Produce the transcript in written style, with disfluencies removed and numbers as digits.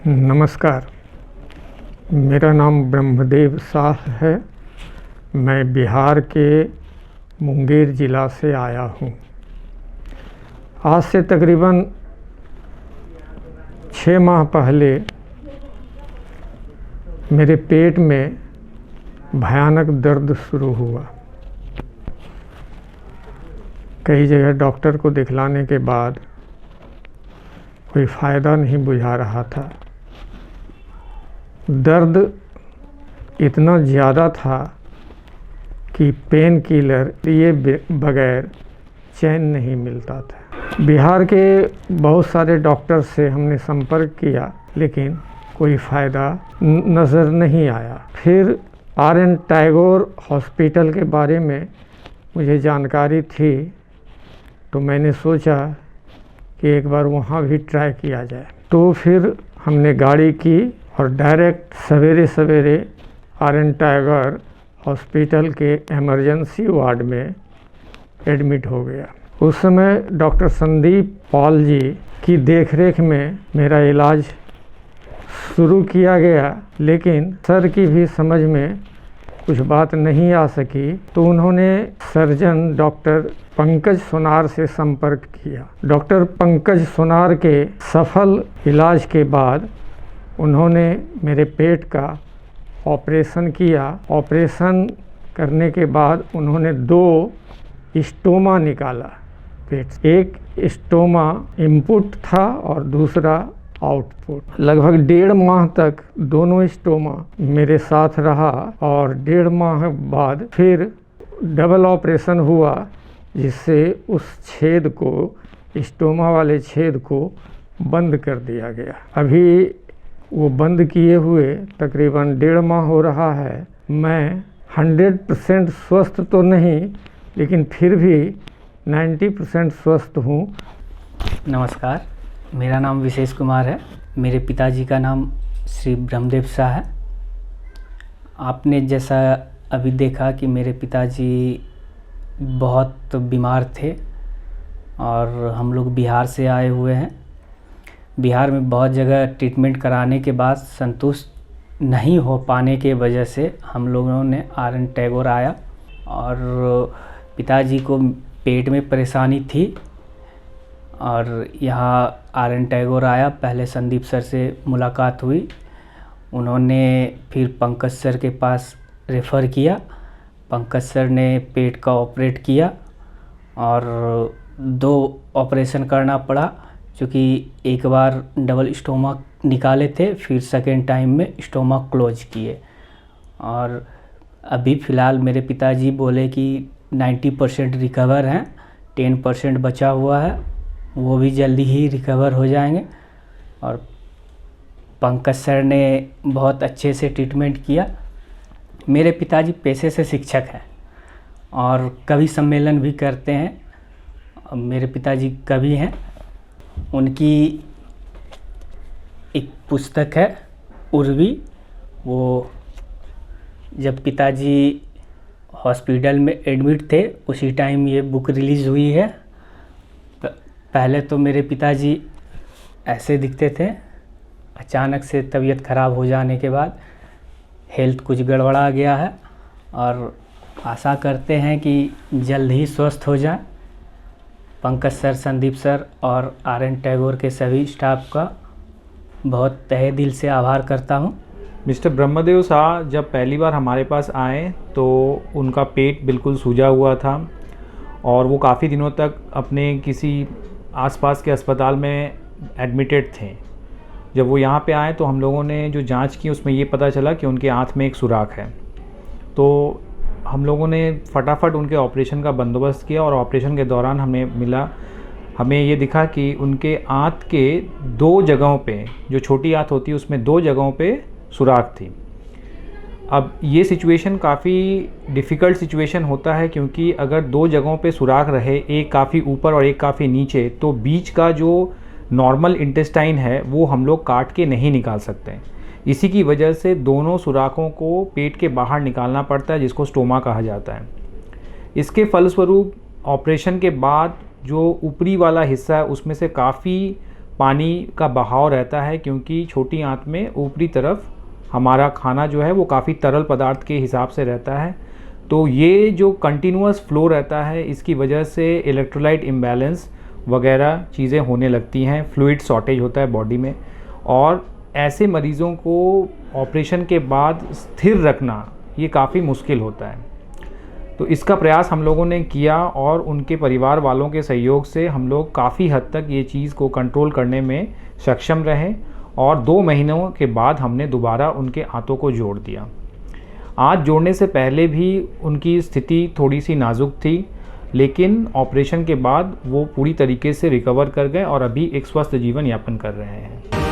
नमस्कार, मेरा नाम ब्रह्मदेव शाह है। मैं बिहार के मुंगेर ज़िला से आया हूँ। आज से तकरीबन 6 माह पहले मेरे पेट में भयानक दर्द शुरू हुआ। कई जगह डॉक्टर को दिखलाने के बाद कोई फ़ायदा नहीं बुझा रहा था। दर्द इतना ज़्यादा था कि पेन किलर लिए बगैर चैन नहीं मिलता था। बिहार के बहुत सारे डॉक्टर से हमने संपर्क किया, लेकिन कोई फ़ायदा नज़र नहीं आया। फिर RN टैगोर हॉस्पिटल के बारे में मुझे जानकारी थी, तो मैंने सोचा कि एक बार वहाँ भी ट्राई किया जाए। तो फिर हमने गाड़ी की और डायरेक्ट सवेरे सवेरे RN टैगोर हॉस्पिटल के इमरजेंसी वार्ड में एडमिट हो गया। उस समय डॉक्टर संदीप पॉल जी की देखरेख में मेरा इलाज शुरू किया गया, लेकिन सर की भी समझ में कुछ बात नहीं आ सकी, तो उन्होंने सर्जन डॉक्टर पंकज सोनार से संपर्क किया। डॉक्टर पंकज सोनार के सफल इलाज के बाद उन्होंने मेरे पेट का ऑपरेशन किया। ऑपरेशन करने के बाद उन्होंने 2 स्टोमा निकाला पेट से। एक स्टोमा इनपुट था और दूसरा आउटपुट। लगभग 1.5 माह तक दोनों स्टोमा मेरे साथ रहा और 1.5 माह बाद फिर डबल ऑपरेशन हुआ, जिससे उस छेद को, स्टोमा वाले छेद को बंद कर दिया गया। अभी वो बंद किए हुए तकरीबन 1.5 माह हो रहा है। मैं 100% स्वस्थ तो नहीं, लेकिन फिर भी 90% स्वस्थ हूँ। नमस्कार, मेरा नाम विशेष कुमार है। मेरे पिताजी का नाम श्री ब्रह्मदेव शाह है। आपने जैसा अभी देखा कि मेरे पिताजी बहुत बीमार थे और हम लोग बिहार से आए हुए हैं। बिहार में बहुत जगह ट्रीटमेंट कराने के बाद संतुष्ट नहीं हो पाने के वजह से हम लोगों ने RN टैगोर आया और पिताजी को पेट में परेशानी थी और यहाँ RN टैगोर आया। पहले संदीप सर से मुलाकात हुई, उन्होंने फिर पंकज सर के पास रेफ़र किया। पंकज सर ने पेट का ऑपरेट किया और 2 ऑपरेशन करना पड़ा, क्योंकि एक बार डबल स्टोमा निकाले थे, फिर सेकेंड टाइम में स्टोमा क्लोज किए। और अभी फ़िलहाल मेरे पिताजी बोले कि 90% रिकवर हैं, 10% बचा हुआ है, वो भी जल्दी ही रिकवर हो जाएंगे। और पंकज सर ने बहुत अच्छे से ट्रीटमेंट किया। मेरे पिताजी पेशे से शिक्षक हैं और कवि सम्मेलन भी करते हैं। मेरे पिताजी कवि हैं। उनकी एक पुस्तक है उर्वी। वो जब पिताजी हॉस्पिटल में एडमिट थे उसी टाइम ये बुक रिलीज़ हुई है। पहले तो मेरे पिताजी ऐसे दिखते थे, अचानक से तबीयत ख़राब हो जाने के बाद हेल्थ कुछ गड़बड़ा गया है और आशा करते हैं कि जल्द ही स्वस्थ हो जाए। पंकज सर, संदीप सर और RN टैगोर के सभी स्टाफ का बहुत तहे दिल से आभार करता हूँ। मिस्टर ब्रह्मदेव शाह जब पहली बार हमारे पास आए तो उनका पेट बिल्कुल सूजा हुआ था और वो काफ़ी दिनों तक अपने किसी आसपास के अस्पताल में एडमिटेड थे। जब वो यहाँ पे आए तो हम लोगों ने जो जांच की उसमें ये पता चला कि उनके आँख में एक सुराख है। तो हम लोगों ने फटाफट उनके ऑपरेशन का बंदोबस्त किया और ऑपरेशन के दौरान हमें ये दिखा कि उनके आंत के 2 जगहों पे, जो छोटी आंत होती है उसमें 2 जगहों पे सुराख थी। अब ये सिचुएशन काफ़ी डिफ़िकल्ट सिचुएशन होता है, क्योंकि अगर 2 जगहों पे सुराख रहे, एक काफ़ी ऊपर और एक काफ़ी नीचे, तो बीच का जो नॉर्मल इंटेस्टाइन है वो हम लोग काट के नहीं निकाल सकते। इसी की वजह से दोनों सुराखों को पेट के बाहर निकालना पड़ता है, जिसको स्टोमा कहा जाता है। इसके फलस्वरूप ऑपरेशन के बाद जो ऊपरी वाला हिस्सा है उसमें से काफ़ी पानी का बहाव रहता है, क्योंकि छोटी आंत में ऊपरी तरफ हमारा खाना जो है वो काफ़ी तरल पदार्थ के हिसाब से रहता है। तो ये जो कंटिन्यूअस फ्लो रहता है, इसकी वजह से इलेक्ट्रोलाइट इम्बैलेंस वगैरह चीज़ें होने लगती हैं, फ्लूइड शॉर्टेज होता है बॉडी में, और ऐसे मरीज़ों को ऑपरेशन के बाद स्थिर रखना ये काफ़ी मुश्किल होता है। तो इसका प्रयास हम लोगों ने किया और उनके परिवार वालों के सहयोग से हम लोग काफ़ी हद तक ये चीज़ को कंट्रोल करने में सक्षम रहे, और 2 महीनों के बाद हमने दोबारा उनके आंतों को जोड़ दिया। आंत जोड़ने से पहले भी उनकी स्थिति थोड़ी सी नाजुक थी, लेकिन ऑपरेशन के बाद वो पूरी तरीके से रिकवर कर गए और अभी एक स्वस्थ जीवन यापन कर रहे हैं।